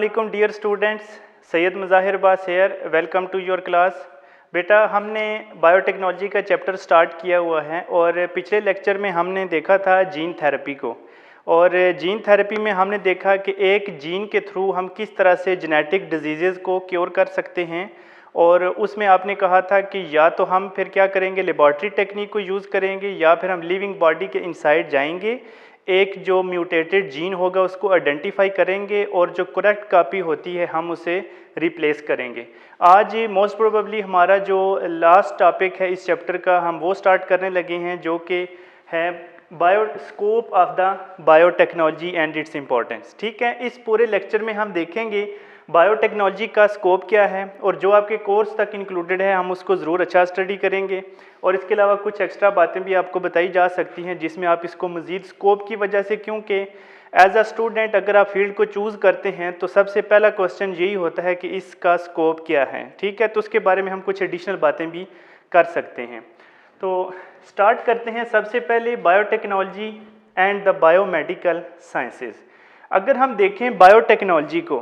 वालेकुम dear students, Syed Muzahir Abbas here, welcome to your class. बेटा हमने बायोटेक्नोलॉजी का चैप्टर स्टार्ट किया हुआ है और पिछले लेक्चर में हमने देखा था जीन थेरेपी को। और जीन थेरेपी में हमने देखा कि एक जीन के थ्रू हम किस तरह से जेनेटिक डिजीज़ को क्योर कर सकते हैं। और उसमें आपने कहा था कि या तो हम फिर क्या करेंगे, लेबॉर्ट्री टेक्निक को यूज़ करेंगे या फिर हम लिविंग बॉडी के इनसाइड जाएंगे, एक जो म्यूटेटेड जीन होगा उसको आइडेंटिफाई करेंगे और जो करेक्ट कॉपी होती है हम उसे रिप्लेस करेंगे। आज मोस्ट प्रोबेबली हमारा जो लास्ट टॉपिक है इस चैप्टर का, हम वो स्टार्ट करने लगे हैं जो कि है scope of the biotechnology and its importance. ठीक है, इस पूरे लेक्चर में हम देखेंगे बायोटेक्नोलॉजी का स्कोप क्या है और जो आपके कोर्स तक इंक्लूडेड है हम उसको ज़रूर अच्छा स्टडी करेंगे। और इसके अलावा कुछ एक्स्ट्रा बातें भी आपको बताई जा सकती हैं जिसमें आप इसको मज़ीद स्कोप की वजह से, क्योंकि एज अ स्टूडेंट अगर आप फील्ड को चूज़ करते हैं तो सबसे पहला क्वेश्चन यही होता है कि इसका स्कोप क्या है। ठीक है, तो उसके बारे में हम कुछ एडिशनल बातें भी कर सकते हैं। तो स्टार्ट करते हैं सबसे पहले biotechnology and the biomedical sciences. अगर हम देखें बायोटेक्नोलॉजी को,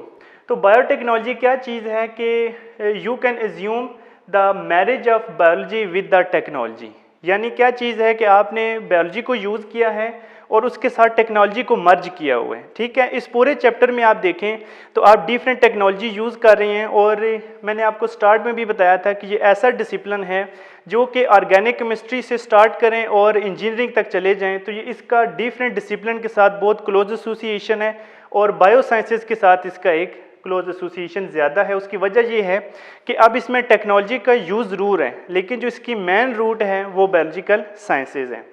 तो बायोटेक्नोलॉजी क्या चीज़ है कि you can assume the marriage of biology with the technology. यानी क्या चीज़ है कि आपने बायोलॉजी को यूज़ किया है और उसके साथ टेक्नोलॉजी को मर्ज किया हुआ है। ठीक है, इस पूरे चैप्टर में आप देखें तो आप डिफरेंट टेक्नोलॉजी यूज़ कर रहे हैं। और मैंने आपको स्टार्ट में भी बताया था कि ये ऐसा डिसिप्लिन है जो कि ऑर्गेनिक केमिस्ट्री से स्टार्ट करें और इंजीनियरिंग तक चले जाएं तो ये इसका डिफरेंट डिसिप्लिन के साथ बहुत क्लोज एसोसिएशन है और बायोसाइंसेज के साथ इसका एक क्लोज एसोसिएशन ज़्यादा है। उसकी वजह ये है कि अब इसमें टेक्नोलॉजी का यूज़ ज़रूर है लेकिन जो इसकी मेन रूट है वो बायोलॉजिकल साइंसेज हैं।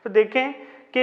तो देखें कि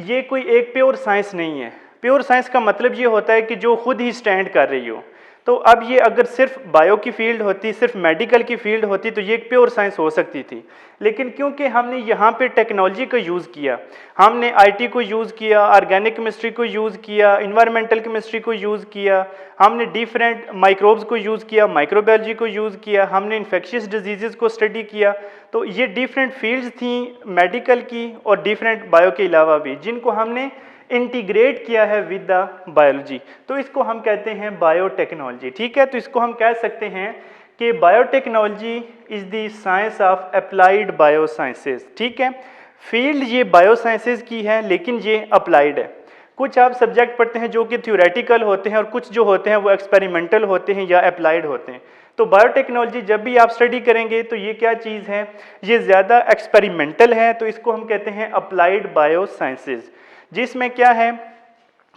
ये कोई एक प्योर साइंस नहीं है। प्योर साइंस का मतलब ये होता है कि जो खुद ही स्टैंड कर रही हो। तो अब ये अगर सिर्फ बायो की फील्ड होती, सिर्फ मेडिकल की फील्ड होती तो ये एक प्योर साइंस हो सकती थी। लेकिन क्योंकि हमने यहाँ पे टेक्नोलॉजी का यूज़ किया, हमने आईटी को यूज़ किया, ऑर्गेनिक केमिस्ट्री को यूज़ किया, इन्वायरमेंटल केमिस्ट्री को यूज़ किया, हमने डिफरेंट माइक्रोब्स को यूज़ किया, माइक्रोबायोलॉजी को यूज़ किया, हमने इन्फेक्शियस डिजीज़ को स्टडी किया। तो ये डिफरेंट फील्ड्स थी मेडिकल की और डिफरेंट बायो के अलावा भी, जिनको हमने इंटीग्रेट किया है विद द बायोलॉजी। तो इसको हम कहते हैं बायोटेक्नोलॉजी। ठीक है, तो इसको हम कह सकते हैं कि biotechnology is the science of applied biosciences. ठीक है, फील्ड ये बायोसाइंसेज की है लेकिन ये अप्लाइड है। कुछ आप सब्जेक्ट पढ़ते हैं जो कि थ्योरेटिकल होते हैं और कुछ जो होते हैं वो एक्सपेरिमेंटल होते हैं या अप्लाइड होते हैं। तो बायोटेक्नोलॉजी जब भी आप स्टडी करेंगे तो ये क्या चीज़ है, ये ज़्यादा एक्सपेरिमेंटल है। तो इसको हम कहते हैं अप्लाइड बायोसाइंसेज, जिसमें क्या है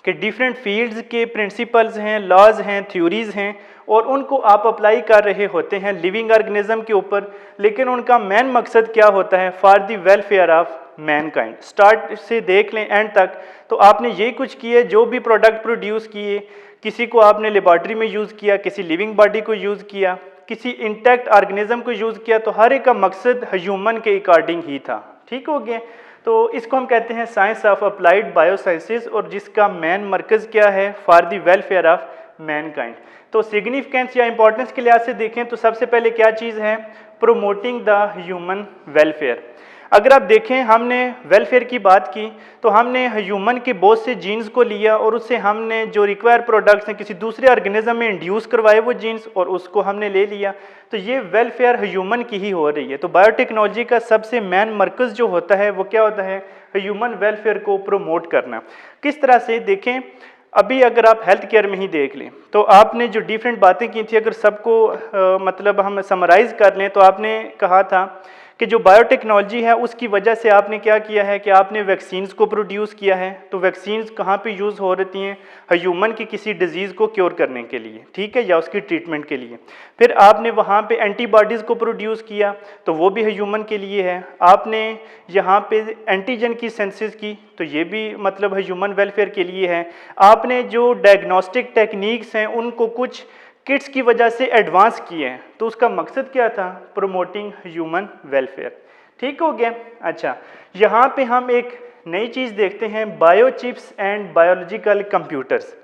कि डिफरेंट फील्ड्स के प्रिंसिपल्स हैं, लॉज हैं, थ्योरीज हैं और उनको आप अप्लाई कर रहे होते हैं लिविंग ऑर्गेनिज्म के ऊपर। लेकिन उनका मेन मकसद क्या होता है, for the welfare of Mankind. Start से देख लें एंड तक तो आपने यही कुछ किए, जो भी प्रोडक्ट प्रोड्यूस किए, किसी को आपने लेबॉर्ट्री में यूज़ किया, किसी लिविंग बॉडी को यूज़ किया, किसी इंटैक्ट ऑर्गेनिज्म को यूज़ किया, तो हर एक का मकसद ह्यूमन के अकॉर्डिंग ही था। ठीक हो गया, तो इसको हम कहते हैं साइंस ऑफ अप्लाइड बायोसाइंसेज और जिसका मेन मरकज़ क्या है, for the welfare of Mankind. तो सिग्निफिकेंस या इंपॉर्टेंस के लिहाज से देखें तो सबसे पहले क्या चीज़ है, प्रोमोटिंग द ह्यूमन वेलफेयर। अगर आप देखें हमने वेलफेयर की बात की तो हमने ह्यूमन के बहुत से जीन्स को लिया और उससे हमने जो रिक्वायर प्रोडक्ट्स हैं किसी दूसरे ऑर्गेनिज्म में इंड्यूस करवाए वो जीन्स और उसको हमने ले लिया। तो ये वेलफेयर ह्यूमन की ही हो रही है। तो बायोटेक्नोलॉजी का सबसे मेन मरकज़ जो होता है वो क्या होता है, ह्यूमन वेलफेयर को प्रोमोट करना। किस तरह से देखें, अभी अगर आप हेल्थ केयर में ही देख लें तो आपने जो डिफरेंट बातें की थी, अगर सबको मतलब हम समराइज़ कर लें तो आपने कहा था कि जो बायोटेक्नोलॉजी है उसकी वजह से आपने क्या किया है कि आपने वैक्सीन्स को प्रोड्यूस किया है। तो वैक्सीन्स कहाँ पे यूज़ हो रही हैं, ह्यूमन की किसी डिजीज़ को क्योर करने के लिए, ठीक है, या उसकी ट्रीटमेंट के लिए। फिर आपने वहाँ पे एंटीबॉडीज़ को प्रोड्यूस किया तो वो भी ह्यूमन के लिए है। आपने यहाँ पे एंटीजन की सेंसिस की तो ये भी मतलब ह्यूमन वेलफेयर के लिए है। आपने जो डायग्नोस्टिक टेक्निक्स हैं उनको कुछ किट्स की वजह से एडवांस किए हैं, तो उसका मकसद क्या था, प्रोमोटिंग ह्यूमन वेलफेयर। ठीक हो गया। अच्छा, यहाँ पे हम एक नई चीज़ देखते हैं, बायोचिप्स एंड बायोलॉजिकल कंप्यूटर्स।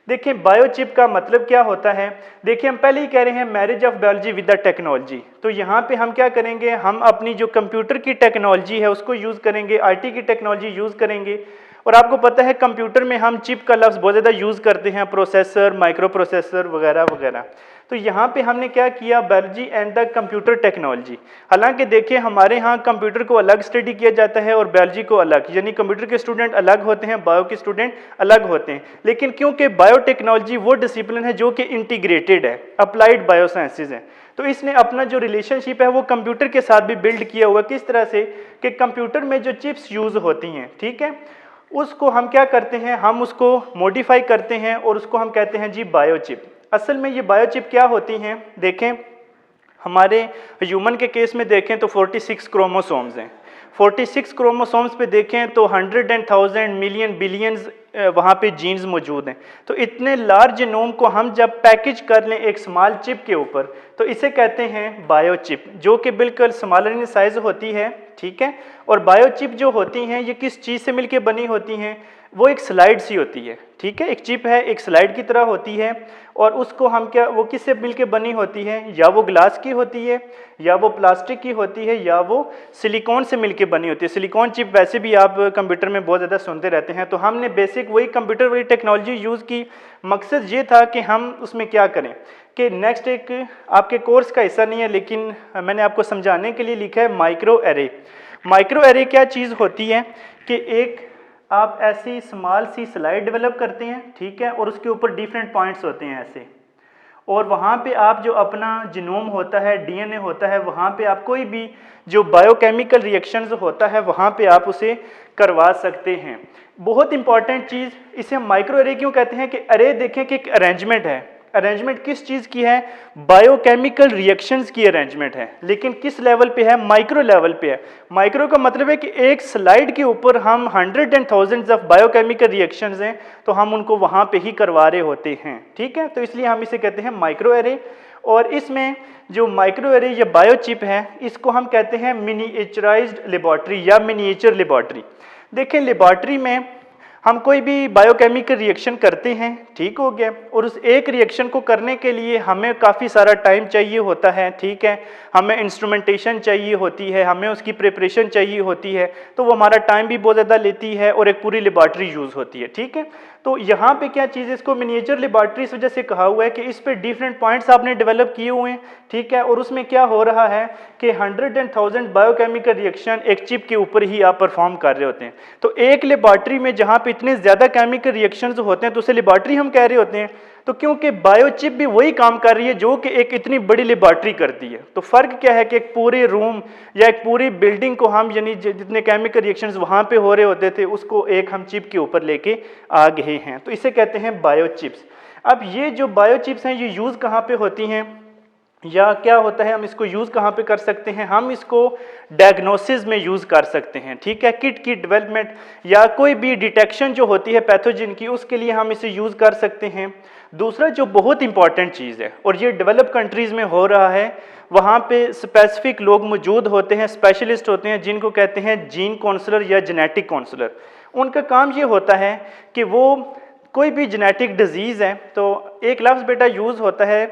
देखिए बायोचिप का मतलब क्या होता है। देखिए हम पहले ही कह रहे हैं marriage of biology with the technology. तो यहाँ पे हम क्या करेंगे, हम अपनी जो कंप्यूटर की टेक्नोलॉजी है उसको यूज़ करेंगे, आईटी की टेक्नोलॉजी यूज़ करेंगे और आपको पता है कंप्यूटर में हम चिप का लफ्ज़ बहुत ज़्यादा यूज़ करते हैं, प्रोसेसर, माइक्रो प्रोसेसर वगैरह वगैरह। तो यहाँ पे हमने क्या किया, biology and the computer technology. हालांकि देखिए हमारे यहाँ कंप्यूटर को अलग स्टडी किया जाता है और बायोलॉजी को अलग, यानी कंप्यूटर के स्टूडेंट अलग होते हैं, बायो के स्टूडेंट अलग होते हैं। लेकिन क्योंकि बायोटेक्नोलॉजी वो डिसिप्लिन है जो कि इंटीग्रेटेड है, अप्लाइड बायोसाइंसेज है, तो इसने अपना जो रिलेशनशिप है वो कंप्यूटर के साथ भी बिल्ड किया हुआ। किस तरह से कि कंप्यूटर में जो चिप्स यूज़ होती हैं, ठीक है, उसको हम क्या करते हैं, हम उसको मॉडिफाई करते हैं और उसको हम कहते हैं जी बायोचिप। असल में ये बायोचिप क्या होती हैं, देखें हमारे ह्यूमन के केस में देखें तो 46 क्रोमोसोम्स हैं। 46 क्रोमोसोम्स पे देखें तो 100 and 1000 मिलियन बिलियंस वहाँ पे जीन्स मौजूद हैं। तो इतने लार्ज जीनोम को हम जब पैकेज कर लें एक स्मॉल चिप के ऊपर, तो इसे कहते हैं बायोचिप, जो कि बिल्कुल स्मॉलर इन साइज़ होती है, ठीक है। और बायोचिप जो होती हैं ये किस चीज़ से मिलके बनी होती हैं, वो एक स्लाइड सी होती है, ठीक है। एक चिप है, एक स्लाइड की तरह होती है, और उसको हम क्या, वो किससे मिलके बनी होती है, या वो ग्लास की होती है, या वो प्लास्टिक की होती है, या वो सिलिकॉन से मिलके बनी होती है। सिलिकॉन चिप वैसे भी आप कंप्यूटर में बहुत ज़्यादा सुनते रहते हैं। तो हमने बेसिक वही कंप्यूटर वाली टेक्नोलॉजी यूज़ की। मकसद ये था कि हम उसमें क्या करें कि नेक्स्ट एक आपके कोर्स का हिस्सा नहीं है, लेकिन मैंने आपको समझाने के लिए लिखा है माइक्रो एरे। माइक्रो एरे क्या चीज़ होती है कि एक आप ऐसी स्मॉल सी स्लाइड डेवलप करते हैं, ठीक है, और उसके ऊपर डिफरेंट पॉइंट्स होते हैं ऐसे, और वहाँ पे आप जो अपना जीनोम होता है, डीएनए होता है, वहाँ पे आप कोई भी जो बायोकेमिकल रिएक्शंस होता है वहाँ पे आप उसे करवा सकते हैं। बहुत इंपॉर्टेंट चीज़, इसे हम माइक्रो एरे क्यों कहते हैं कि एरे देखें कि एक अरेंजमेंट है। अरेंजमेंट किस चीज़ की है, बायोकेमिकल रिएक्शंस की अरेंजमेंट है, लेकिन किस लेवल पे है, माइक्रो लेवल पे है। माइक्रो का मतलब है कि एक स्लाइड के ऊपर हम 100 and thousands of biochemical reactions हैं, तो हम उनको वहाँ पे ही करवा रहे होते हैं, ठीक है। तो इसलिए हम इसे कहते हैं माइक्रो एरे। और इसमें जो माइक्रो एरे या बायोचिप है, इसको हम कहते हैं मिनिएचराइज्ड लेबॉर्ट्री या मिनिएचर लेबॉर्ट्री। देखें लेबॉर्ट्री में हम कोई भी बायोकेमिकल रिएक्शन करते हैं, ठीक हो गया, और उस एक रिएक्शन को करने के लिए हमें काफ़ी सारा टाइम चाहिए होता है, ठीक है, हमें इंस्ट्रूमेंटेशन चाहिए होती है, हमें उसकी प्रिपरेशन चाहिए होती है, तो वो हमारा टाइम भी बहुत ज़्यादा लेती है और एक पूरी लेबॉर्ट्री यूज़ होती है, ठीक है। तो यहाँ पे क्या चीज़ है, इसको मिनिएचर लेबॉर्ट्री इस वजह से कहा हुआ है कि इस पे डिफरेंट पॉइंट्स आपने डेवलप किए हुए हैं, ठीक है, और उसमें क्या हो रहा है कि 100 and 1000 बायोकेमिकल रिएक्शन एक चिप के ऊपर ही आप परफॉर्म कर रहे होते हैं। तो एक लेबॉर्ट्री में जहाँ पे इतने ज़्यादा केमिकल रिएक्शंस होते हैं तो उसे लेबॉर्ट्री हम कह रहे होते हैं। तो क्योंकि बायोचिप भी वही काम कर रही है जो कि एक इतनी बड़ी लेबॉर्ट्री करती है, तो फ़र्क क्या है कि एक पूरे रूम या एक पूरी बिल्डिंग को हम, यानी जितने केमिकल रिएक्शंस वहाँ पे हो रहे होते थे, उसको एक हम चिप के ऊपर लेके आ गए हैं, तो इसे कहते हैं बायोचिप्स। अब ये जो बायोचिप्स हैं ये यूज़ कहाँ पे होती हैं या क्या होता है, हम इसको यूज़ कहाँ पे कर सकते हैं, हम इसको डायग्नोसिस में यूज़ कर सकते हैं, ठीक है, किट की डेवलपमेंट या कोई भी डिटेक्शन जो होती है पैथोजन की, उसके लिए हम इसे यूज़ कर सकते हैं। दूसरा जो बहुत इंपॉर्टेंट चीज़ है, और ये डेवलप कंट्रीज़ में हो रहा है, वहाँ पे स्पेसिफिक लोग मौजूद होते हैं, स्पेशलिस्ट होते हैं, जिनको कहते हैं जीन काउंसलर या जेनेटिक काउंसलर। उनका काम ये होता है कि वो कोई भी जेनेटिक डिजीज़ है, तो एक लफ्ज़ बेटा यूज़ होता है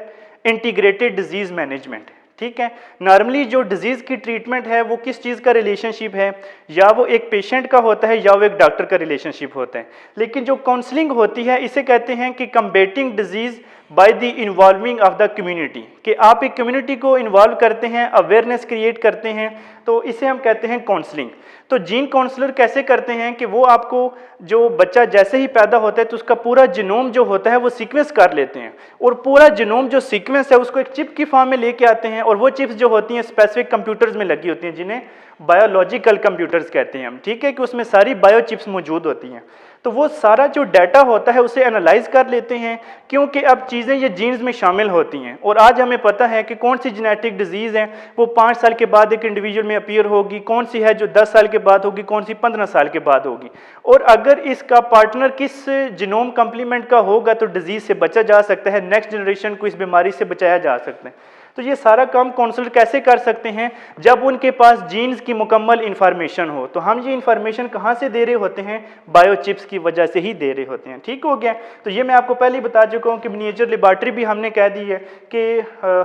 इंटीग्रेटेड डिजीज़ मैनेजमेंट, ठीक है। नॉर्मली जो डिजीज़ की ट्रीटमेंट है वो किस चीज़ का रिलेशनशिप है, या वो एक पेशेंट का होता है या वो एक डॉक्टर का रिलेशनशिप होता है। लेकिन जो काउंसलिंग होती है इसे कहते हैं कि कम्बेटिंग disease by the involving of the community, कि आप एक कम्युनिटी को इन्वॉल्व करते हैं, अवेयरनेस क्रिएट करते हैं, तो इसे हम कहते हैं काउंसलिंग। तो जीन काउंसलर कैसे करते हैं कि वो आपको, जो बच्चा जैसे ही पैदा होता है तो उसका पूरा जीनोम जो होता है वो सीक्वेंस कर लेते हैं, और पूरा जीनोम जो सीक्वेंस है उसको एक चिप की फॉर्म में लेके आते हैं, और वो चिप्स जो होती हैं स्पेसिफिक कंप्यूटर्स में लगी होती हैं, जिन्हें बायोलॉजिकल कंप्यूटर्स कहते हैं हम, ठीक है, कि उसमें सारी बायो चिप्स मौजूद होती हैं। तो वो सारा जो डाटा होता है उसे एनालाइज कर लेते हैं, क्योंकि अब चीज़ें ये जीन्स में शामिल होती हैं, और आज हमें पता है कि कौन सी जेनेटिक डिजीज़ है वो 5 साल के बाद एक इंडिविजुअल में अपीयर होगी, कौन सी है जो 10 साल के बाद होगी, कौन सी 15 साल के बाद होगी, और अगर इसका पार्टनर किस जीनोम कम्प्लीमेंट का होगा तो डिजीज़ से बचा जा सकता है, नेक्स्ट जनरेशन को इस बीमारी से बचाया जा सकता है। तो ये सारा काम काउंसलर कैसे कर सकते हैं, जब उनके पास जीन्स की मुकम्मल इंफॉर्मेशन हो। तो हम ये इंफॉर्मेशन कहाँ से दे रहे होते हैं, बायोचिप्स की वजह से ही दे रहे होते हैं, ठीक हो गया। तो ये मैं आपको पहले ही बता चुका हूँ कि मिनिएचर लेबॉर्ट्री भी हमने कह दी है कि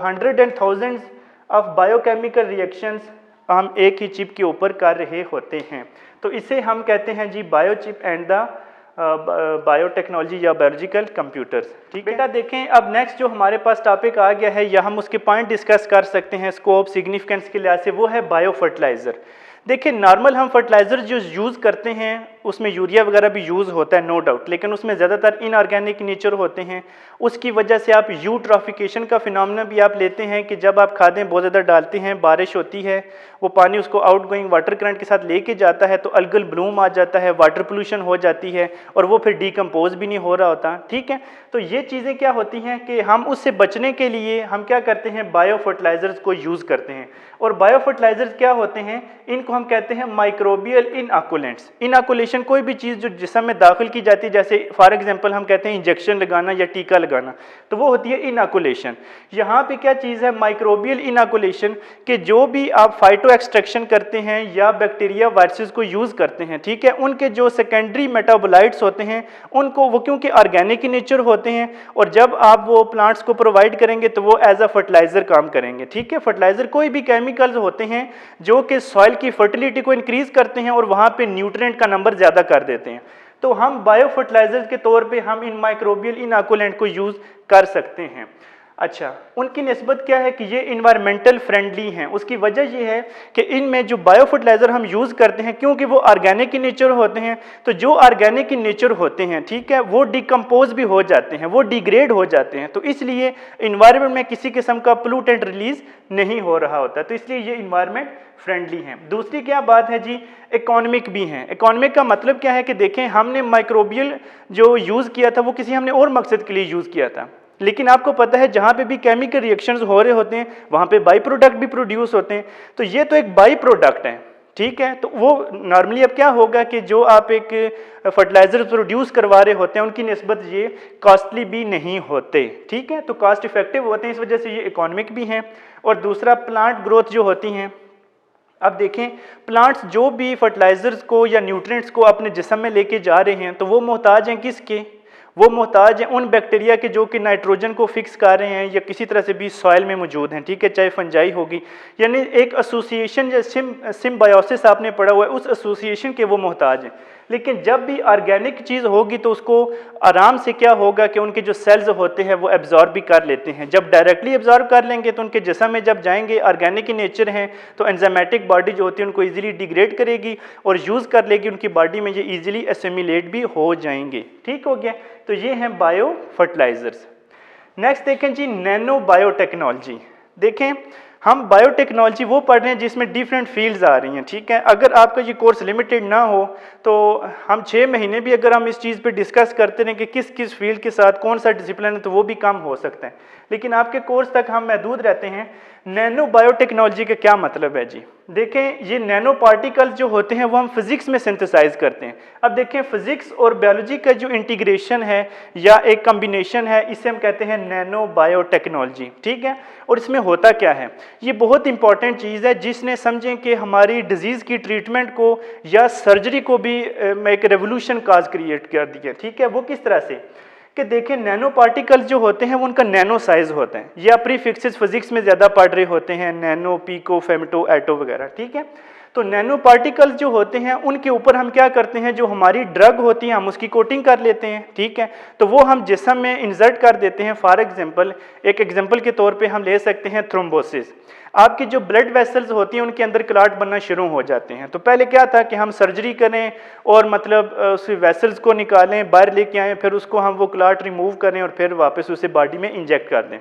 100 and thousands of biochemical reactions हम एक ही चिप के ऊपर कर रहे होते हैं। तो इसे हम कहते हैं जी बायोचिप एंड द बायोटेक्नोलॉजी या बायोलॉजिकल कंप्यूटर्स। ठीक बेटा, देखें अब नेक्स्ट जो हमारे पास टॉपिक आ गया है या हम उसके पॉइंट डिस्कस कर सकते हैं स्कोप सिग्निफिकेंस के लिहाज से, वो है बायो फर्टिलाइज़र। देखिए नॉर्मल हम फर्टिलाइज़र जो यूज़ करते हैं उसमें यूरिया वगैरह भी यूज़ होता है नो डाउट, लेकिन उसमें ज़्यादातर इनऑर्गेनिक नेचर होते हैं। उसकी वजह से आप यूट्रॉफिकेशन का फिनोमेना भी आप लेते हैं कि जब आप खादें बहुत ज़्यादा डालते हैं, बारिश होती है, वो पानी उसको आउट गोइंग वाटर करंट के साथ लेके जाता है तो अल्गल ब्लूम आ जाता है, वाटर पोल्यूशन हो जाती है और वो फिर डिकम्पोज भी नहीं हो रहा होता। ठीक है, तो ये चीज़ें क्या होती हैं कि हम उससे बचने के लिए हम क्या करते हैं, बायो फर्टिलाइज़र्स को यूज़ करते हैं। और बायो फर्टिलाइज़र्स क्या होते हैं, इनको हम कहते हैं माइक्रोबियल इनऑकुलेंट्स। इनऑकुलेशन कोई भी चीज़ जो जिस्म में दाखिल की जाती है, जैसे फॉर एग्जांपल हम कहते हैं इंजेक्शन लगाना या टीका लगाना, तो वो होती है इनऑकुलेशन। यहाँ पे क्या चीज़ है, माइक्रोबियल इनऑकुलेशन, कि जो भी आप फाइटो एक्सट्रैक्शन करते हैं या बैक्टीरिया वायरसेस को यूज़ करते हैं, ठीक है, उनके जो सेकेंडरी मेटाबोलाइट्स होते हैं उनको, वो क्योंकि ऑर्गेनिक इन नेचर होते हैं और जब आप वो प्लांट्स को प्रोवाइड करेंगे तो वो एज अ फर्टिलाइज़र काम करेंगे। ठीक है, फर्टिलाइज़र कोई भी केमिकल्स होते हैं जो कि सॉइल की फर्टिलिटी को इंक्रीज करते हैं और वहाँ पे न्यूट्रिएंट का नंबर ज़्यादा कर देते हैं, तो हम बायो फर्टिलाइजर्स के तौर पे हम इन माइक्रोबियल इनऑकुलेंट को यूज़ कर सकते हैं। अच्छा, उनकी निस्बत क्या है कि ये इन्वायरमेंटल फ्रेंडली हैं। उसकी वजह ये है कि इनमें जो बायो फर्टिलाइज़र हम यूज़ करते हैं, क्योंकि वो ऑर्गेनिक इन नेचर होते हैं, तो जो ऑर्गेनिक इन नेचर होते हैं, ठीक है, वो डिकम्पोज भी हो जाते हैं, वो डिग्रेड हो जाते हैं, तो इसलिए इन्वायरमेंट में किसी किस्म का पोल्यूटेंट रिलीज नहीं हो रहा होता, तो इसलिए ये इन्वायरमेंट फ्रेंडली हैं। दूसरी क्या बात है जी, इकोनॉमिक भी हैं। इकोनॉमिक का मतलब क्या है कि देखें, हमने माइक्रोबियल जो यूज़ किया था वो किसी हमने और मकसद के लिए यूज़ किया था, लेकिन आपको पता है जहाँ पे भी केमिकल रिएक्शंस हो रहे होते हैं वहाँ पे बाई प्रोडक्ट भी प्रोड्यूस होते हैं, तो ये तो एक बाई प्रोडक्ट है। ठीक है, तो वो नॉर्मली अब क्या होगा कि जो आप एक फर्टिलाइज़र प्रोड्यूस करवा रहे होते हैं उनकी निस्बत ये कॉस्टली भी नहीं होते। ठीक है, तो कॉस्ट इफेक्टिव होते हैं, इस वजह से ये इकोनॉमिक भी हैं। और दूसरा, प्लांट ग्रोथ जो होती हैं, अब देखें प्लांट्स जो भी फर्टिलाइज़र्स को या न्यूट्रिएंट्स को अपने जिस्म में लेके जा रहे हैं तो वो मोहताज हैं किसके, वो मोहताज हैं उन बैक्टीरिया के जो कि नाइट्रोजन को फिक्स कर रहे हैं या किसी तरह से भी सॉइल में मौजूद हैं। ठीक है, चाहे फंजाई होगी, यानी एक एसोसिएशन या सिम्बायोसिस आपने पढ़ा हुआ है, उस एसोसिएशन के वो मोहताज हैं। लेकिन जब भी ऑर्गेनिक चीज़ होगी तो उसको आराम से क्या होगा कि उनके जो सेल्स होते हैं वो एब्जॉर्ब भी कर लेते हैं। जब डायरेक्टली एब्जॉर्ब कर लेंगे तो उनके जिस्म में जब जाएंगे, ऑर्गेनिक इन नेचर हैं, तो एंजाइमेटिक बॉडी जो होती है उनको इजीली डिग्रेड करेगी और यूज़ कर लेगी, उनकी बॉडी में ये इजीली एसिमिलेट भी हो जाएंगे। ठीक हो गया, तो ये हैं बायो फर्टिलाइज़र्स। नेक्स्ट देखें जी, नैनो बायोटेक्नोलॉजी। देखें हम बायोटेक्नोलॉजी वो पढ़ रहे हैं जिसमें डिफरेंट फील्ड्स आ रही हैं। ठीक है, अगर आपका ये कोर्स लिमिटेड ना हो तो हम 6 महीने भी अगर हम इस चीज़ पे डिस्कस करते रहें कि किस किस फील्ड के साथ कौन सा डिसिप्लिन है, तो वो भी कम हो सकता है, लेकिन आपके कोर्स तक हम महदूद रहते हैं। नैनो बायोटेक्नोलॉजी का क्या मतलब है जी, देखें ये नैनो पार्टिकल्स जो होते हैं वो हम फिजिक्स में सिंथेसाइज करते हैं। अब देखें फिजिक्स और बायोलॉजी का जो इंटीग्रेशन है या एक कॉम्बिनेशन है, इसे हम कहते हैं नैनो बायोटेक्नोलॉजी। ठीक है, और इसमें होता क्या है, ये बहुत इंपॉर्टेंट चीज़ है जिसने समझें कि हमारी डिजीज़ की ट्रीटमेंट को या सर्जरी को भी एक रेवोल्यूशन काज क्रिएट कर दिया। ठीक है, वो किस तरह से कि देखें नैनो पार्टिकल्स जो होते हैं वो उनका नैनो साइज होता है, ये आप प्रीफिक्सेस फिजिक्स में ज़्यादा पढ़ रहे होते हैं, नैनो, पीको, फेमटो, एटो वगैरह। ठीक है, तो नैनो पार्टिकल्स जो होते हैं उनके ऊपर हम क्या करते हैं, जो हमारी ड्रग होती है हम उसकी कोटिंग कर लेते हैं। ठीक है, तो वो हम जिस्म में इंसर्ट कर देते हैं। फॉर एग्जांपल, एक एग्जांपल के तौर पे हम ले सकते हैं थ्रोम्बोसिस। आपकी जो ब्लड वेसल्स होती हैं उनके अंदर क्लॉट बनना शुरू हो जाते हैं, तो पहले क्या था कि हम सर्जरी करें और मतलब उस वेसल्स को निकालें, बाहर लेके आएँ, फिर उसको हम वो क्लॉट रिमूव करें और फिर वापस उसे बॉडी में इंजेक्ट कर दें।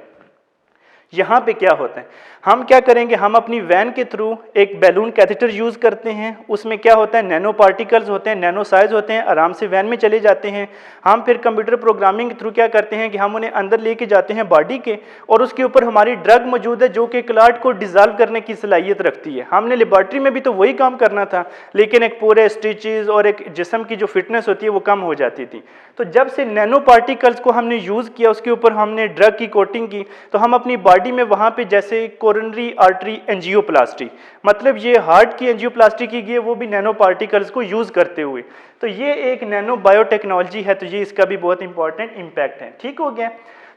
यहाँ पे क्या होता है, हम क्या करेंगे, हम अपनी वैन के थ्रू एक बैलून कैथेटर यूज़ करते हैं, उसमें क्या होता है, नैनो पार्टिकल्स होते हैं, नैनो साइज होते हैं, आराम से वैन में चले जाते हैं। हम फिर कंप्यूटर प्रोग्रामिंग के थ्रू क्या करते हैं कि हम उन्हें अंदर लेके जाते हैं बॉडी के, और उसके ऊपर हमारी ड्रग मौजूद है जो कि क्लॉट को डिज़ोल्व करने की सलाहियत रखती है। हमने लेबॉर्ट्री में भी तो वही काम करना था, लेकिन एक पूरे स्टिचेज और एक जिस्म की जो फिटनेस होती है वो कम हो जाती थी। तो जब से नैनो पार्टिकल्स को हमने यूज़ किया, उसके ऊपर हमने ड्रग की कोटिंग की, तो हम अपनी बॉडी में वहाँ पे जैसे कोरोनरी आर्टरी एंजियोप्लास्टी, मतलब ये हार्ट की एंजियोप्लास्टी की गई है, वो भी नैनो पार्टिकल्स को यूज़ करते हुए। तो ये एक नैनो बायोटेक्नोलॉजी है, तो ये इसका भी बहुत इंपॉर्टेंट इम्पैक्ट है। ठीक हो गया,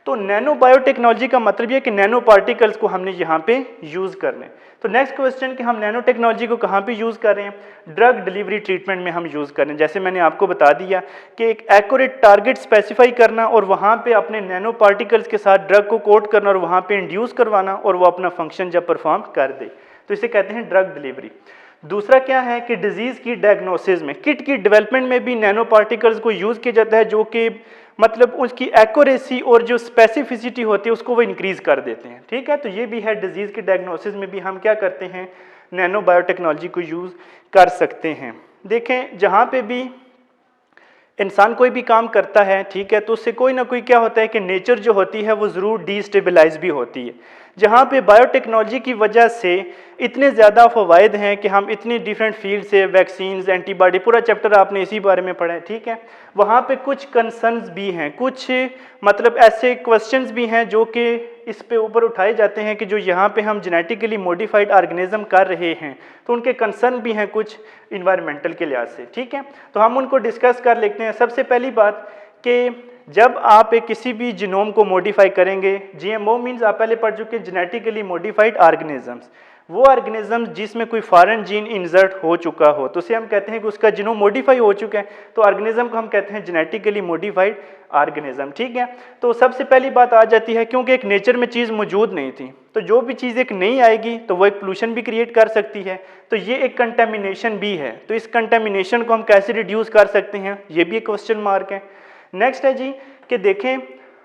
तो नैनो बायोटेक्नोलॉजी का मतलब ये कि नैनो पार्टिकल्स को हमने यहाँ पे यूज़ करने। तो नेक्स्ट क्वेश्चन कि हम नैनो टेक्नोलॉजी को कहाँ पे यूज़ कर रहे हैं, ड्रग डिलीवरी ट्रीटमेंट में हम यूज़ कर रहे हैं। जैसे मैंने आपको बता दिया कि एक एक्यूरेट टारगेट स्पेसिफाई करना और वहाँ पे अपने नैनो पार्टिकल्स के साथ ड्रग को कोट करना और वहाँ पे इंड्यूस करवाना और वो अपना फंक्शन जब परफॉर्म कर दे, तो इसे कहते हैं ड्रग डिलीवरी। दूसरा क्या है कि डिजीज़ की डायग्नोसिस में, किट की डेवलपमेंट में भी नैनो पार्टिकल्स को यूज़ किया जाता है, जो कि मतलब उसकी एक्यूरेसी और जो स्पेसिफिसिटी होती है उसको वो इंक्रीज़ कर देते हैं। ठीक है, तो ये भी है, डिजीज़ की डायग्नोसिस में भी हम क्या करते हैं, नैनो बायोटेक्नोलॉजी को यूज़ कर सकते हैं। देखें, जहाँ पे भी इंसान कोई भी काम करता है, ठीक है, तो उससे कोई ना कोई क्या होता है कि नेचर जो होती है वो ज़रूर डिस्टेबलाइज भी होती है। जहाँ पे बायोटेक्नोलॉजी की वजह से इतने ज़्यादा फ़वाइद हैं कि हम इतनी डिफरेंट फील्ड से वैक्सीन्स, एंटीबॉडी, पूरा चैप्टर आपने इसी बारे में पढ़ा है। ठीक है, वहाँ पे कुछ कंसर्न्स भी हैं, कुछ मतलब ऐसे क्वेश्चंस भी हैं जो कि इस पे ऊपर उठाए जाते हैं कि जो यहाँ पे हम जेनेटिकली मॉडिफाइड ऑर्गेनिज्म कर रहे हैं तो उनके कंसर्न भी हैं कुछ इन्वायरमेंटल के लिहाज से। ठीक है, तो हम उनको डिस्कस कर लेते हैं। सबसे पहली बात कि जब आप एक किसी भी जीनोम को मॉडिफाई करेंगे, जीएमओ मीन्स आप पहले पढ़ चुके हैं जेनेटिकली मॉडिफाइड ऑर्गेनिजम्स, वो ऑर्गेनिज्म जिसमें कोई फॉरेन जीन इंसर्ट हो चुका हो तो उसे हम कहते हैं कि उसका जीनोम मॉडिफाई हो चुका है, तो ऑर्गेनिज्म को हम कहते हैं जेनेटिकली मॉडिफाइड ऑर्गेनिज्म। ठीक है, तो सबसे पहली बात आ जाती है क्योंकि एक नेचर में चीज़ मौजूद नहीं थी, तो जो भी चीज़ एक नई आएगी तो वो एक पोल्यूशन भी क्रिएट कर सकती है, तो ये एक कंटेमिनेशन भी है। तो इस कंटेमिनेशन को हम कैसे रिड्यूस कर सकते हैं, ये भी एक क्वेश्चन मार्क है। नेक्स्ट है जी कि देखें,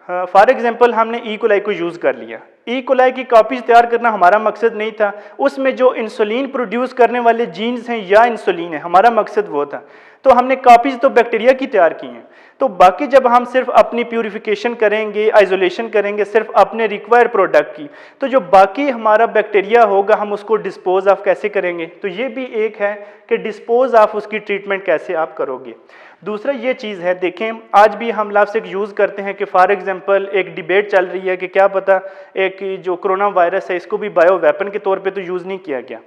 फॉर एग्जांपल हमने ई कोलाई को यूज़ कर लिया। ई कोलाई की कॉपीज तैयार करना हमारा मकसद नहीं था, उसमें जो इंसुलिन प्रोड्यूस करने वाले जीन्स हैं या इंसुलिन है, हमारा मकसद वो था। तो हमने कॉपीज तो बैक्टीरिया की तैयार की हैं, तो बाकी जब हम सिर्फ अपनी प्यूरिफिकेशन करेंगे, आइसोलेशन करेंगे सिर्फ अपने रिक्वायर्ड प्रोडक्ट की, तो जो बाकी हमारा बैक्टीरिया होगा हम उसको डिस्पोज ऑफ कैसे करेंगे, तो ये भी एक है कि डिस्पोज ऑफ उसकी ट्रीटमेंट कैसे आप करोगे। दूसरा ये चीज़ है, देखें आज भी हम लफ्ज़ एक यूज़ करते हैं कि फॉर एग्जांपल एक डिबेट चल रही है कि क्या पता एक जो कोरोना वायरस है इसको भी बायो वेपन के तौर पे तो यूज़ नहीं किया गया।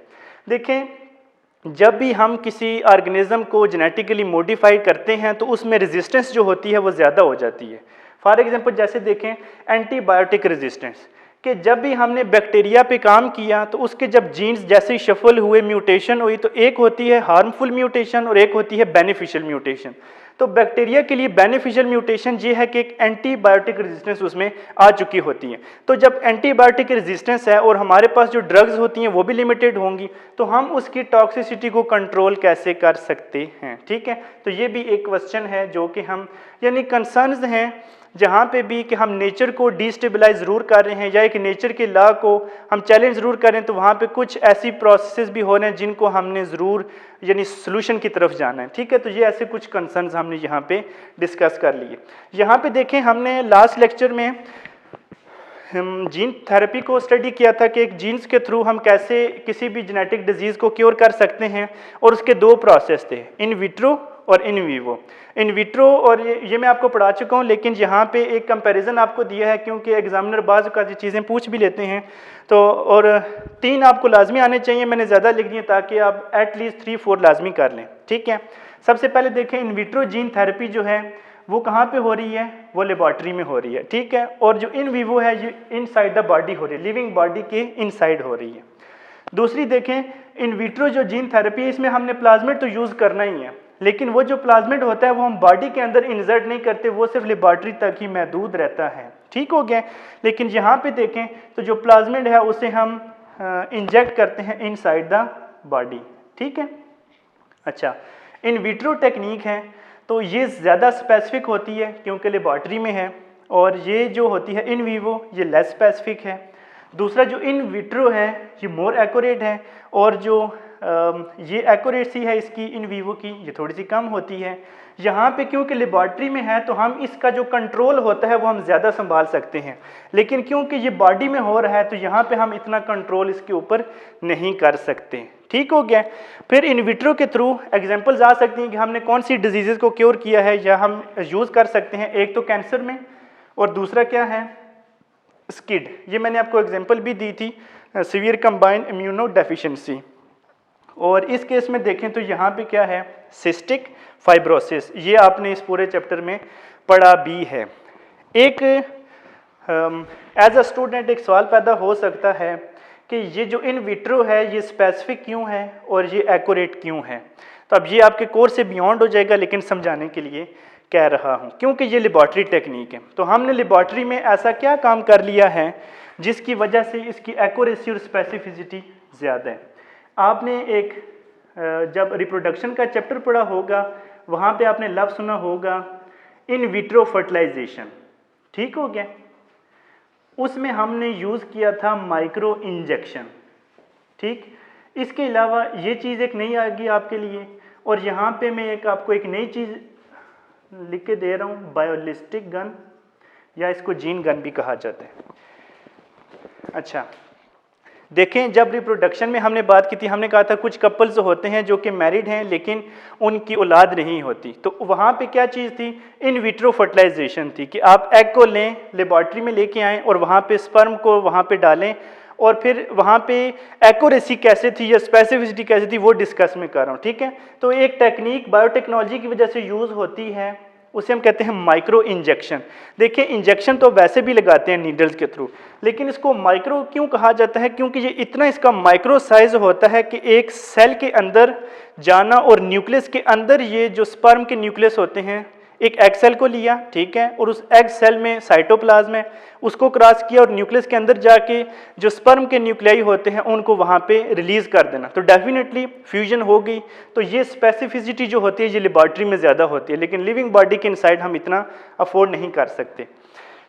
देखें, जब भी हम किसी ऑर्गेनिज्म को जेनेटिकली मॉडिफाई करते हैं तो उसमें रेजिस्टेंस जो होती है वो ज़्यादा हो जाती है। फॉर एग्जांपल जैसे देखें एंटीबायोटिक रेजिस्टेंस, कि जब भी हमने बैक्टीरिया पे काम किया तो उसके जब जीन्स जैसे ही शफल हुए, म्यूटेशन हुई, तो एक होती है हार्मफुल म्यूटेशन और एक होती है बेनिफिशियल म्यूटेशन। तो बैक्टीरिया के लिए बेनिफिशियल म्यूटेशन ये है कि एक एंटीबायोटिक रेजिस्टेंस उसमें आ चुकी होती है। तो जब एंटीबायोटिक रेजिस्टेंस है और हमारे पास जो ड्रग्स होती हैं वो भी लिमिटेड होंगी, तो हम उसकी टॉक्सिसिटी को कंट्रोल कैसे कर सकते हैं। ठीक है, तो ये भी एक क्वेश्चन है जो कि हम यानी कंसर्न्स हैं जहाँ पे भी कि हम नेचर को डिस्टेबलाइज ज़रूर कर रहे हैं या एक नेचर के लॉ को हम चैलेंज ज़रूर करें, तो वहाँ पे कुछ ऐसी प्रोसेस भी हो रहे हैं जिनको हमने ज़रूर यानी सोल्यूशन की तरफ जाना है। ठीक है, तो ये ऐसे कुछ कंसर्न्स हमने यहाँ पे डिस्कस कर लिए। यहाँ पे देखें, हमने लास्ट लेक्चर में हम जीन थेरेपी को स्टडी किया था कि एक जीन्स के थ्रू हम कैसे किसी भी जेनेटिक डिजीज़ को क्योर कर सकते हैं, और उसके दो प्रोसेस थे, इन विट्रो और इन वीवो। इन विट्रो और ये मैं आपको पढ़ा चुका हूँ, लेकिन यहाँ पे एक कंपैरिजन आपको दिया है क्योंकि एग्जामिनर बाज़ का चीज़ें पूछ भी लेते हैं, तो और 3 आपको लाजमी आने चाहिए, मैंने ज़्यादा लिख दिए ताकि आप एटलीस्ट 3-4 लाजमी कर लें। ठीक है, सबसे पहले देखें इन विट्रो जीन थेरेपी जो है वो कहाँ पे हो रही है, वो लेबॉर्ट्री में हो रही है। ठीक है, और जो इन वीवो है ये इनसाइड द बॉडी हो रही है, लिविंग बॉडी के इनसाइड हो रही है। दूसरी देखें, इन विट्रो जो जीन थेरेपी है इसमें हमने प्लाज्मिड तो यूज़ करना ही है, लेकिन वो जो प्लाज्मिड होता है वो हम बॉडी के अंदर इंसर्ट नहीं करते, वो सिर्फ लेबॉर्ट्री तक ही महदूद रहता है। ठीक हो गया, लेकिन यहाँ पे देखें तो जो प्लाज्मिड है उसे हम इंजेक्ट करते हैं इनसाइड द बॉडी। ठीक है, अच्छा, इन विट्रो टेक्निक है तो ये ज़्यादा स्पेसिफिक होती है क्योंकि लेबॉर्ट्री में है, और ये जो होती है इन वीवो ये लेस स्पेसिफिक है। दूसरा जो इन विट्रो है ये मोर एक्यूरेट है, और जो ये एक्यूरेसी है इसकी इन वीवो की ये थोड़ी सी कम होती है। यहाँ पे क्योंकि लेबॉर्ट्री में है तो हम इसका जो कंट्रोल होता है वो हम ज़्यादा संभाल सकते हैं, लेकिन क्योंकि ये बॉडी में हो रहा है तो यहाँ पे हम इतना कंट्रोल इसके ऊपर नहीं कर सकते। ठीक हो गया, फिर इन विट्रो के थ्रू एग्जांपल्स आ सकती हैं कि हमने कौन सी डिजीज़ को क्योर किया है या हम यूज़ कर सकते हैं। एक तो कैंसर में, और दूसरा क्या है स्किड, ये मैंने आपको एग्जांपल भी दी थी, सीवियर कंबाइंड इम्यूनो डेफिशिएंसी। और इस केस में देखें तो यहाँ पे क्या है सिस्टिक फाइब्रोसिस, ये आपने इस पूरे चैप्टर में पढ़ा भी है। एक एज अ स्टूडेंट एक सवाल पैदा हो सकता है कि ये जो इन विट्रो है ये स्पेसिफिक क्यों है और ये एक्यूरेट क्यों है। तो अब ये आपके कोर्स से बियॉन्ड हो जाएगा, लेकिन समझाने के लिए कह रहा हूँ क्योंकि ये लेबॉर्ट्री टेक्निक है। तो हमने लेबॉर्ट्री में ऐसा क्या काम कर लिया है जिसकी वजह से इसकी एक्यूरेसी और स्पेसिफिसिटी ज़्यादा है। आपने एक जब रिप्रोडक्शन का चैप्टर पढ़ा होगा वहाँ पे आपने लफ्ज़ सुना होगा इन विट्रो फर्टिलाइजेशन, ठीक हो गया। उसमें हमने यूज़ किया था माइक्रो इंजेक्शन, ठीक। इसके अलावा ये चीज़ एक नई आ गई आपके लिए, और यहाँ पे मैं आपको एक नई चीज़ लिख के दे रहा हूँ, बायोलिस्टिक गन, या इसको जीन गन भी कहा जाता है। अच्छा देखें, जब रिप्रोडक्शन में हमने बात की थी, हमने कहा था कुछ कपल्स होते हैं जो कि मैरिड हैं लेकिन उनकी औलाद नहीं होती, तो वहाँ पे क्या चीज़ थी, इन विट्रो फर्टिलाइजेशन थी कि आप एग को लें, लेबॉर्ट्री में लेके आएँ और वहाँ पे स्पर्म को वहाँ पे डालें, और फिर वहाँ पे एक्यूरेसी कैसे थी या स्पेसिफिसिटी कैसे थी वो डिस्कस में कर रहा हूँ, ठीक है। तो एक टेक्निक बायोटेक्नोलॉजी की वजह से यूज़ होती है, उसे हम कहते हैं माइक्रो इंजेक्शन। देखिए इंजेक्शन तो वैसे भी लगाते हैं नीडल्स के थ्रू, लेकिन इसको माइक्रो क्यों कहा जाता है, क्योंकि ये इतना इसका माइक्रो साइज होता है कि एक सेल के अंदर जाना और न्यूक्लियस के अंदर ये जो स्पर्म के न्यूक्लियस होते हैं, एक एग सेल को लिया, ठीक है, और उस एग सेल में साइटोप्लाज्म है, उसको क्रॉस किया और न्यूक्लियस के अंदर जाके जो स्पर्म के न्यूक्लियाई होते हैं उनको वहाँ पे रिलीज कर देना, तो डेफिनेटली फ्यूजन हो गई। तो ये स्पेसिफिसिटी जो होती है ये लेबॉर्ट्री में ज़्यादा होती है, लेकिन लिविंग बॉडी के इनसाइड हम इतना अफोर्ड नहीं कर सकते।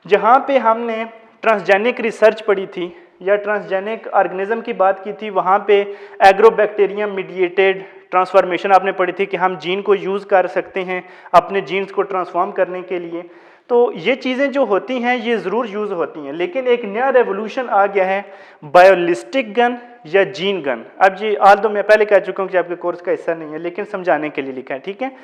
जहाँ पे हमने ट्रांसजेनिक रिसर्च पढ़ी थी या ट्रांसजेनिक ऑर्गेनिज्म की बात की थी, वहाँ पे एग्रोबैक्टीरियम मीडिएटेड ट्रांसफॉर्मेशन आपने पढ़ी थी कि हम जीन को यूज़ कर सकते हैं अपने जीन्स को ट्रांसफॉर्म करने के लिए। तो ये चीज़ें जो होती हैं ये ज़रूर यूज़ होती हैं, लेकिन एक नया रेवोल्यूशन आ गया है बायोलिस्टिक गन या जीन गन। अब ये आल तो मैं पहले कह चुका हूँ कि आपके कोर्स का हिस्सा नहीं है, लेकिन समझाने के लिए लिखा है, ठीक है।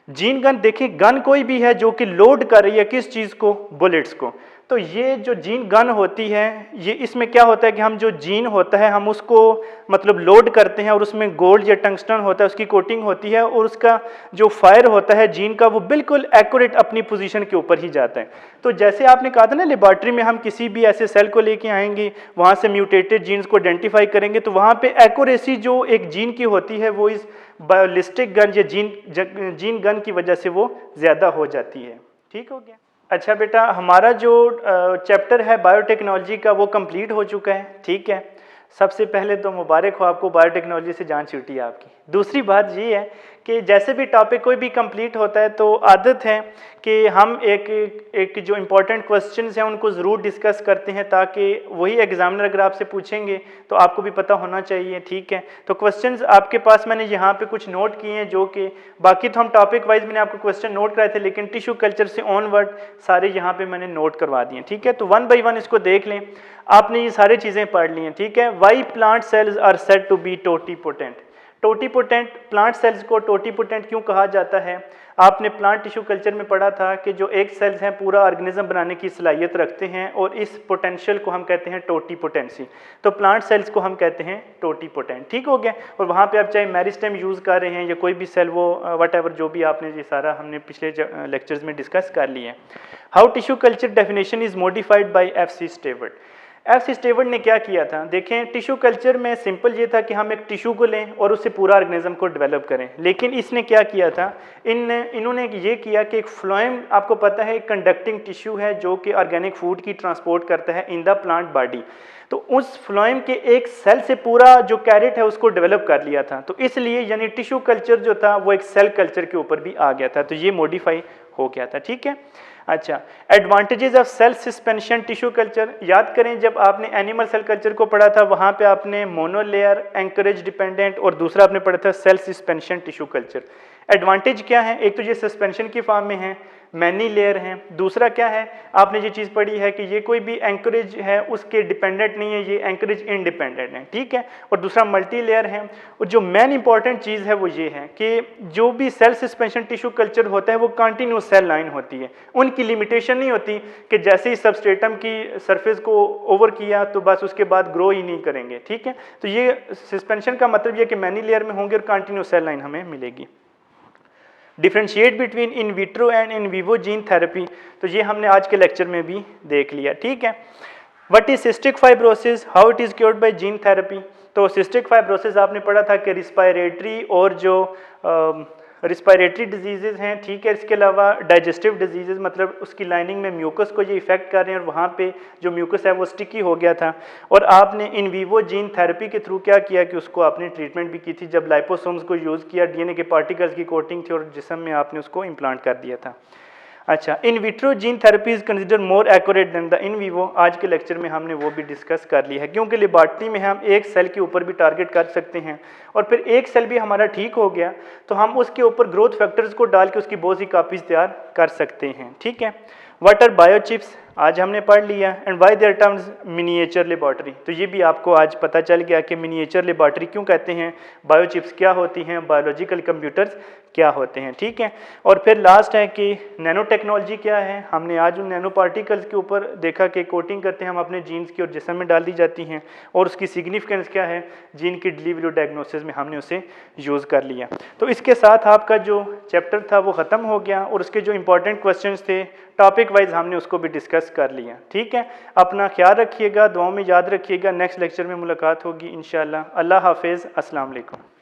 जीन गन, देखिए गन कोई भी है जो कि लोड कर रही है किस चीज़ को, बुलेट्स को। तो ये जो जीन गन होती है ये, इसमें क्या होता है कि हम जो जीन होता है हम उसको मतलब लोड करते हैं और उसमें गोल्ड या टंगस्टन होता है, उसकी कोटिंग होती है, और उसका जो फायर होता है जीन का वो बिल्कुल एक्यूरेट अपनी पोजीशन के ऊपर ही जाता है। तो जैसे आपने कहा था ना, लेबॉर्ट्री में हम किसी भी ऐसे सेल को लेके आएंगे, वहाँ से म्यूटेटेड जीन्स को आइडेंटिफाई करेंगे, तो वहाँ पे एक्यूरेसी जो एक जीन की होती है वो इस बायोलिस्टिक गन या जीन गन की वजह से वो ज़्यादा हो जाती है, ठीक हो गया। अच्छा बेटा, हमारा जो चैप्टर है बायोटेक्नोलॉजी का वो कंप्लीट हो चुका है, ठीक है। सबसे पहले तो मुबारक हो आपको, बायोटेक्नोलॉजी से जान छूटी है आपकी। दूसरी बात ये है कि जैसे भी टॉपिक कोई भी कंप्लीट होता है तो आदत है कि हम एक जो इम्पोर्टेंट क्वेश्चंस हैं उनको ज़रूर डिस्कस करते हैं, ताकि वही एग्जामिनर अगर आपसे पूछेंगे तो आपको भी पता होना चाहिए, ठीक है। तो क्वेश्चंस आपके पास मैंने यहाँ पे कुछ नोट किए हैं, जो कि बाकी तो हम टॉपिक वाइज मैंने आपको क्वेश्चन नोट कराए थे, लेकिन टिश्यू कल्चर से ऑनवर्ड सारे यहाँ पे मैंने नोट करवा दिए, ठीक है। तो वन बाई वन इसको देख लें, आपने ये सारी चीज़ें पढ़ ली हैं, ठीक है। Why plant cells are said to be totipotent. Totipotent, plant cells को टोटीपोटेंट क्यों कहा जाता है? आपने प्लांट टिश्यू कल्चर में पढ़ा था कि जो एक सेल्स हैं पूरा ऑर्गेनिज्म बनाने की सलाहियत रखते हैं, और इस पोटेंशियल को हम कहते हैं टोटीपोटेंसी। तो प्लांट सेल्स को हम कहते हैं टोटीपोटेंट, ठीक हो गया। और वहाँ पे आप चाहे मेरिस्टेम यूज़ कर रहे हैं या कोई भी सेल, वो वट जो भी आपने ये सारा हमने पिछले लेक्चर्स में डिस्कस कर लिया है। How tissue culture definition is modified by F.C. Stewart. F.C. Stewart ने क्या किया था, देखें टिश्यू कल्चर में सिंपल ये था कि हम एक टिश्यू को लें और उससे पूरा ऑर्गेनिज्म को डेवलप करें, लेकिन इसने क्या किया था, इन्होंने ये किया कि एक फ्लोएम, आपको पता है एक कंडक्टिंग टिश्यू है जो कि ऑर्गेनिक फूड की ट्रांसपोर्ट करता है इन द प्लांट बॉडी, तो उस फ्लोएम के एक सेल से पूरा जो कैरेट है उसको डेवलप कर लिया था। तो इसलिए यानी टिश्यू कल्चर जो था वो एक सेल कल्चर के ऊपर भी आ गया था, तो ये मॉडिफाई हो गया था, ठीक है। अच्छा, advantages of cell suspension tissue culture, याद करें जब आपने एनिमल सेल कल्चर को पढ़ा था वहाँ पे आपने मोनोलेयर, एंकरेज डिपेंडेंट, और दूसरा आपने पढ़ा था cell suspension tissue culture. Advantage क्या है, एक तो ये सस्पेंशन की फॉर्म में है, मैनी लेयर हैं, दूसरा क्या है आपने ये चीज़ पढ़ी है कि ये कोई भी एंकरेज है उसके डिपेंडेंट नहीं है, ये एंकरेज इंडिपेंडेंट है, ठीक है। और दूसरा मल्टी लेयर है। और जो मेन इंपॉर्टेंट चीज़ है वो ये है कि जो भी सेल सस्पेंशन टिश्यू कल्चर होता है वो कंटिन्यूस सेल लाइन होती है, उनकी लिमिटेशन नहीं होती कि जैसे ही सबस्ट्रेटम की सरफेस को ओवर किया तो बस उसके बाद ग्रो ही नहीं करेंगे, ठीक है। तो ये सस्पेंशन का मतलब ये कि मैनी लेयर में होंगे और कंटिन्यूस सेल लाइन हमें मिलेगी। Differentiate between in vitro and in vivo gene therapy, तो ये हमने आज के लेक्चर में भी देख लिया। ठीक है, what is cystic fibrosis, how it is cured by gene therapy. तो सिस्टिक फाइब्रोसिस आपने पढ़ा था कि रिस्पायरेटरी और जो रिस्पायरेटरी डिजीज़ हैं, ठीक है, इसके अलावा डाइजेस्टिव डिजीज़, मतलब उसकी लाइनिंग में म्यूकस को ये इफेक्ट कर रहे हैं और वहाँ पे जो म्यूकस है वो स्टिकी हो गया था, और आपने इन वीवो जीन थेरेपी के थ्रू क्या किया कि उसको आपने ट्रीटमेंट भी की थी, जब लाइपोसोम्स को यूज़ किया, डीएनए के पार्टिकल्स की कोटिंग थी और जिस्म में आपने उसको इम्प्लांट कर दिया था। अच्छा, in vitro gene therapy is consider more accurate then the in vivo, आज के लेक्चर में हमने वो भी डिस्कस कर लिया है, क्योंकि लेबॉरेटरी में हम एक सेल के ऊपर भी टारगेट कर सकते हैं और फिर एक सेल भी हमारा ठीक हो गया तो हम उसके ऊपर ग्रोथ फैक्टर्स को डाल के उसकी बहुत सी कापीज तैयार कर सकते हैं। ठीक है, व्हाट आर बायोचिप्स, आज हमने पढ़ लिया, and why they're terms miniature laboratory, तो ये भी आपको आज पता चल गया कि मिनिएचर लेबॉरेटरी क्यों कहते हैं, बायोचिप्स क्या होती हैं, बायोलॉजिकल कंप्यूटर्स क्या होते हैं। ठीक है, और फिर लास्ट है कि नैनो टेक्नोलॉजी क्या है, हमने आज उन नैनो पार्टिकल्स के ऊपर देखा कि कोटिंग करते हैं हम अपने जीन्स की और जिस्म में डाल दी जाती हैं और उसकी सिग्निफिकेंस क्या है, जीन की डिलीवरी और डायग्नोसिस में हमने उसे यूज़ कर लिया। तो इसके साथ आपका जो चैप्टर था वो ख़त्म हो गया और उसके जो इंपॉर्टेंट क्वेश्चंस थे टॉपिक वाइज हमने उसको भी डिस्कस कर लिया। ठीक है, अपना ख्याल रखिएगा, दुआओं में याद रखिएगा, नेक्स्ट लेक्चर में मुलाकात होगी इंशाल्लाह। अल्लाह हाफिज़, अस्सलाम वालेकुम।